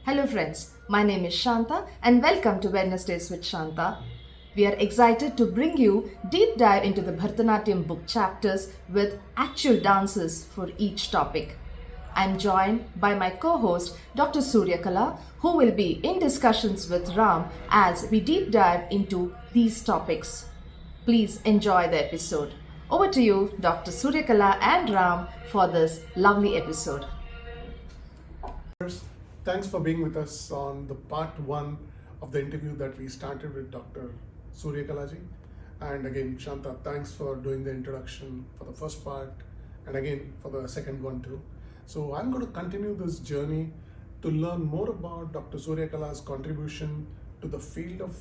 Hello, friends. My name is Shantha, and welcome to Wednesdays with Shantha. We are excited to bring you deep dive into the Bharatanatyam book chapters with actual dances for each topic. I'm joined by my co-host Dr. Suryakala, who will be in discussions with Ram as we deep dive into these topics. Please enjoy the episode. Over to you, Dr. Suryakala and Ram, for this lovely episode. Thanks for being with us on the part one of the interview that we started with Dr. Suryakala ji. And again, Shantha, thanks for doing the introduction for the first part and again for the second one too. So I'm going to continue this journey to learn more about Dr. Suryakala's contribution to the field of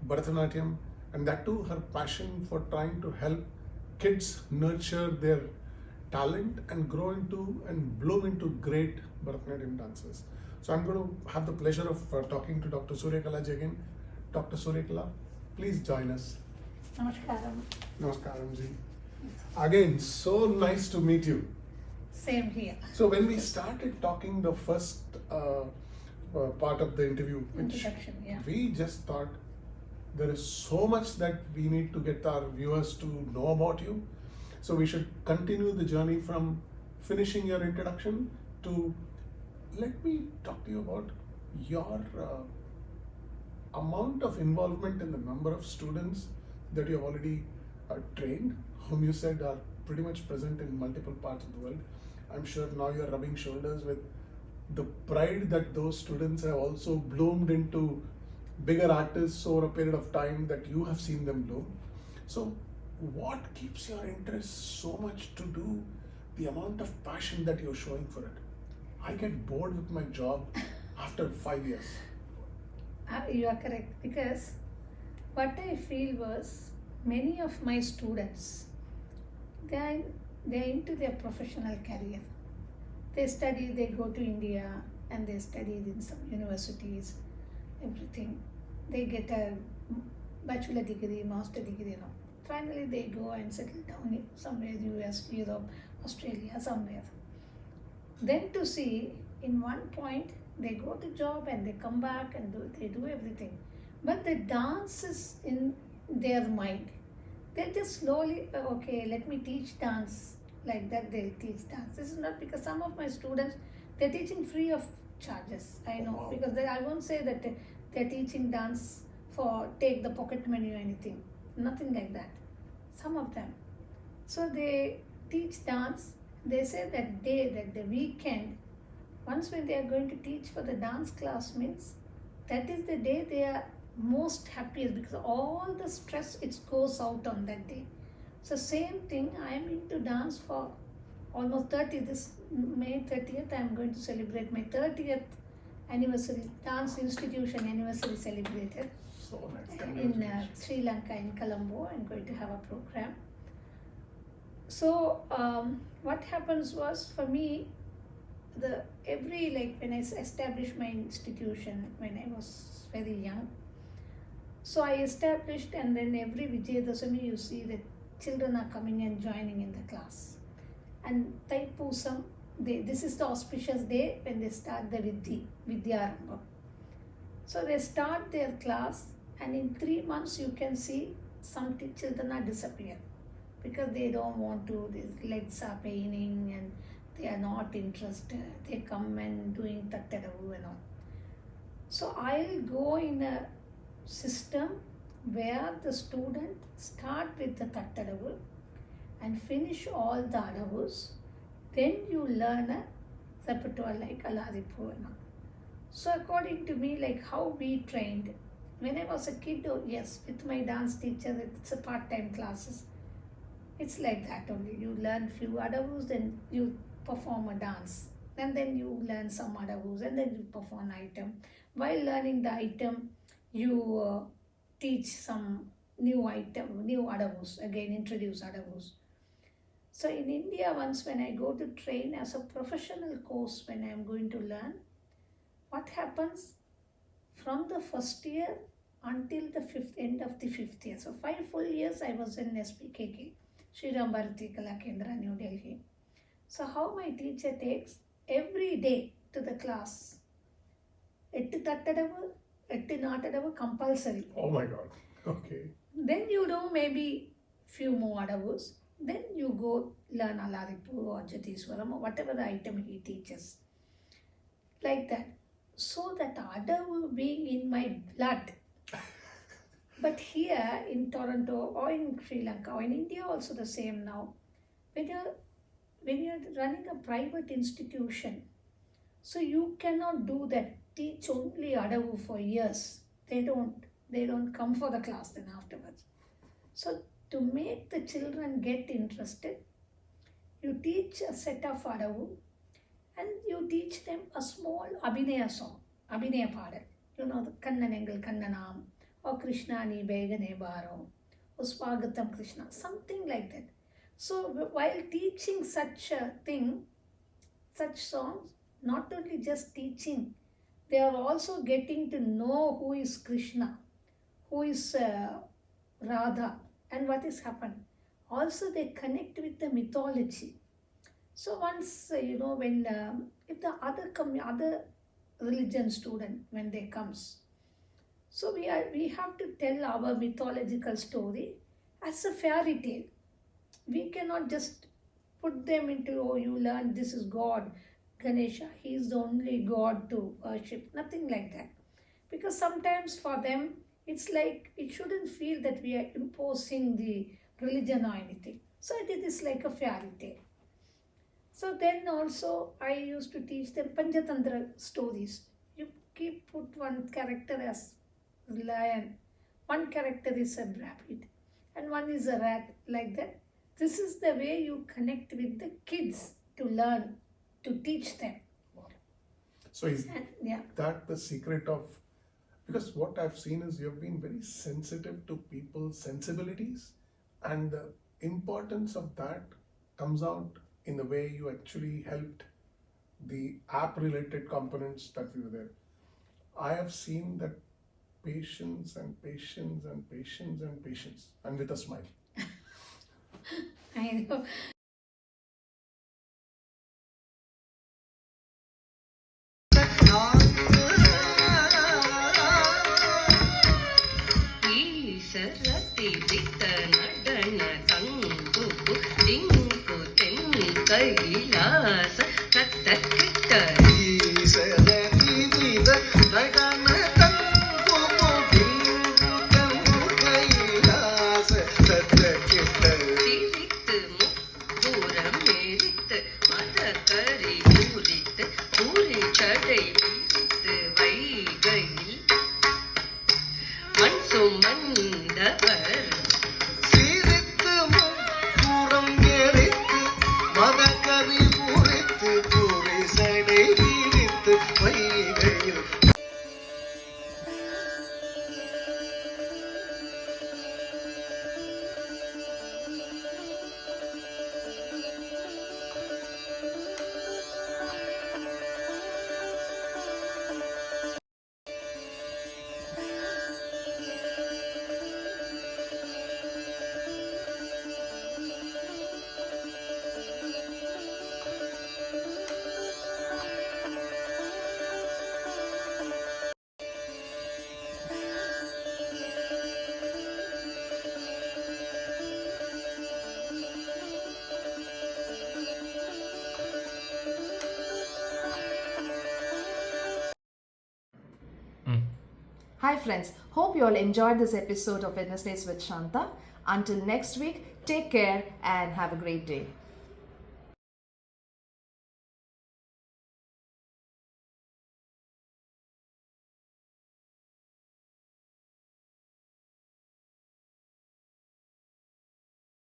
Bharatanatyam, and that too her passion for trying to help kids nurture their talent and grow into and bloom into great Bharatanatyam dancers. So I'm going to have the pleasure of talking to Dr. Suryakala ji again. Dr. Suryakala, please join us. Namaskaram. Namaskaram ji. Again, so nice to meet you. Same here. So when we started talking the first part of the interview, which Introduction, yeah. we just thought there is so much that we need to get our viewers to know about you. So we should continue the journey from finishing your introduction to let me talk to you about your amount of involvement in the number of students that you have already trained, whom you said are pretty much present in multiple parts of the world. I'm sure now you're rubbing shoulders with the pride that those students have also bloomed into bigger artists over a period of time that you have seen them bloom. So what keeps your interest so much to do the amount of passion that you're showing for it? I get bored with my job after 5 years. You are correct, because what I feel was many of my students, they're into their professional career. They study, they go to India and they study in some universities, everything. They get a bachelor degree, master degree, Finally, they go and settle down somewhere, US, Europe, Australia, somewhere. Then to see, in one point, they go to job and they come back and they do everything. But the dance is in their mind. They just slowly, okay, let me teach dance. Like that, they'll teach dance. This is not because some of my students, they're teaching free of charges. I know, Wow. because I won't say that they're teaching dance for take the pocket money or anything. Nothing like that. Some of them. So they teach dance. They say that the weekend, once when they are going to teach for the dance class means, that is the day they are most happiest, because all the stress, it goes out on that day. So same thing, I am into dance for almost 30, this May 30th, I am going to celebrate my 30th anniversary, dance institution anniversary celebrated. So nice. In Sri Lanka, in Colombo. I'm going to have a program. So what happens was, for me, when I established my institution when I was very young, so I established, and then every Vijayadashami you see that children are coming and joining in the class. And Taipusam, this is the auspicious day when they start the Vidyarambha. So they start their class, and in 3 months you can see some children are disappeared because they don't want to, their legs are paining and they are not interested. They come and doing Tattadavu and all. So I'll go in a system where the student start with the Tattadavu and finish all the Adavus. Then you learn a repertoire like Alaripu and all. So according to me, like how we trained, when I was a kid, yes, with my dance teacher, it's a part-time classes. It's like that only. You learn few adavus, then you perform a dance. And then you learn some adavus, and then you perform an item. While learning the item, you teach some new adavus, again introduce adavus. So in India, once when I go to train as a professional course, when I am going to learn, what happens from the first year until the end of the fifth year. So 5 full years I was in SPKK, Sri Ram Bharati Kala Kendra, New Delhi. So how my teacher takes every day to the class எட்டு தட்டடவு எட்டு nattadavu compulsory. Oh my God. Okay. Then you do maybe few more adavus. Then you go learn Alaripu or Jatiswaram or whatever the item he teaches. Like that. So that adavu being in my blood. But here in Toronto or in Sri Lanka or in India also the same now. When you're running a private institution, so you cannot do that. Teach only Adavu for years. They don't come for the class then afterwards. So to make the children get interested, you teach a set of Adavu and you teach them a small Abhinaya song, Abhinaya Padal. You know, the Kannanengal Kannanam or Krishna Ni Begane Baro or Swagatam Krishna, something like that. So while teaching such a thing, such songs, not only just teaching, they are also getting to know who is Krishna, who is Radha, and what has happened. Also, they connect with the mythology. So once when if the other religion student when they comes, so we have to tell our mythological story as a fairy tale. We cannot just put them into, oh, you learn this is God, Ganesha, he is the only God to worship. Nothing like that. Because sometimes for them, it's like, it shouldn't feel that we are imposing the religion or anything. So it is like a fairy tale. So then also, I used to teach them Panchatantra stories. You put one character as lion, one character is a rabbit, and one is a rat, like that. This is the way you connect with the kids to learn, to teach them. Wow. So is that the secret of, because what I've seen is you've been very sensitive to people's sensibilities, and the importance of that comes out in the way you actually helped the app related components that we were there. I have seen that patience and patience and patience and patience, and with a smile. I know. Hi friends, hope you all enjoyed this episode of Wednesdays with Shantha. Until next week, take care and have a great day.